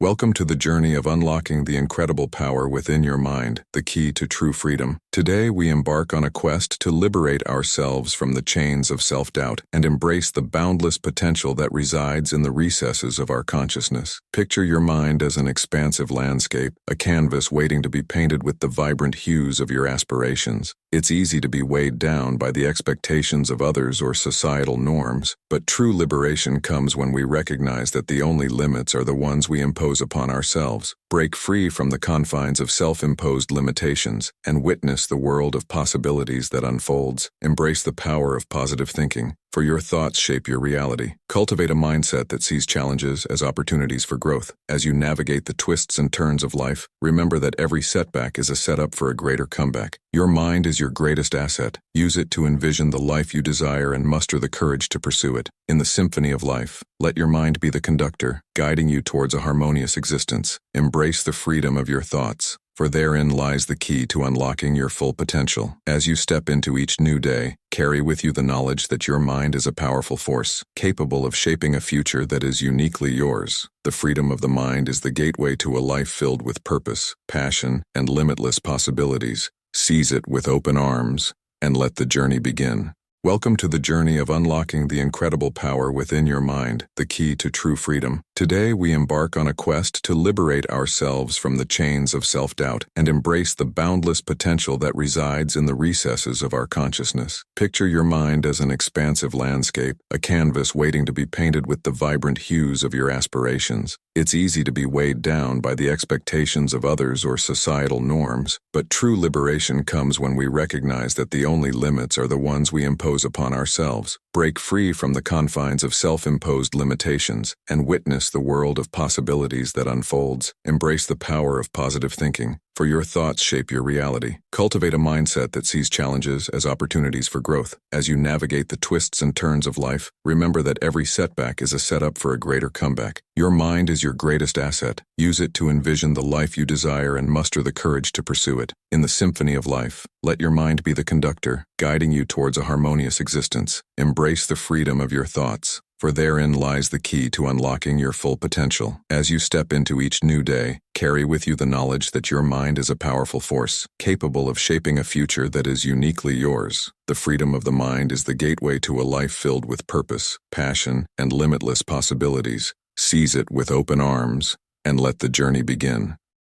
Welcome to the journey of unlocking the incredible power within your mind, the key to true freedom. Today we embark on a quest to liberate ourselves from the chains of self-doubt and embrace the boundless potential that resides in the recesses of our consciousness. Picture your mind as an expansive landscape, a canvas waiting to be painted with the vibrant hues of your aspirations. It's easy to be weighed down by the expectations of others or societal norms, but true liberation comes when we recognize that the only limits are the ones we impose upon ourselves. Break free from the confines of self-imposed limitations and witness the world of possibilities that unfolds. Embrace the power of positive thinking, for your thoughts shape your reality. Cultivate a mindset that sees challenges as opportunities for growth. As you navigate the twists and turns of life, remember that every setback is a setup for a greater comeback. Your mind is your greatest asset. Use it to envision the life you desire and muster the courage to pursue it. In the symphony of life, let your mind be the conductor, guiding you towards a harmonious existence. Embrace the freedom of your thoughts, for therein lies the key to unlocking your full potential. As you step into each new day, carry with you the knowledge that your mind is a powerful force, capable of shaping a future that is uniquely yours. The freedom of the mind is the gateway to a life filled with purpose, passion, and limitless possibilities. Seize it with open arms, and let the journey begin. Welcome to the journey of unlocking the incredible power within your mind, the key to true freedom. Today we embark on a quest to liberate ourselves from the chains of self-doubt and embrace the boundless potential that resides in the recesses of our consciousness. Picture your mind as an expansive landscape, a canvas waiting to be painted with the vibrant hues of your aspirations. It's easy to be weighed down by the expectations of others or societal norms, but true liberation comes when we recognize that the only limits are the ones we impose upon ourselves. Break free from the confines of self-imposed limitations and witness the world of possibilities that unfolds. Embrace the power of positive thinking, for your thoughts shape your reality. Cultivate a mindset that sees challenges as opportunities for growth. As you navigate the twists and turns of life, remember that every setback is a setup for a greater comeback. Your mind is your greatest asset. Use it to envision the life you desire and muster the courage to pursue it. In the symphony of life, let your mind be the conductor, guiding you towards a harmonious existence. Embrace the freedom of your thoughts, for therein lies the key to unlocking your full potential. As you step into each new day, carry with you the knowledge that your mind is a powerful force, capable of shaping a future that is uniquely yours. The freedom of the mind is the gateway to a life filled with purpose, passion, and limitless possibilities. Seize it with open arms, and let the journey begin.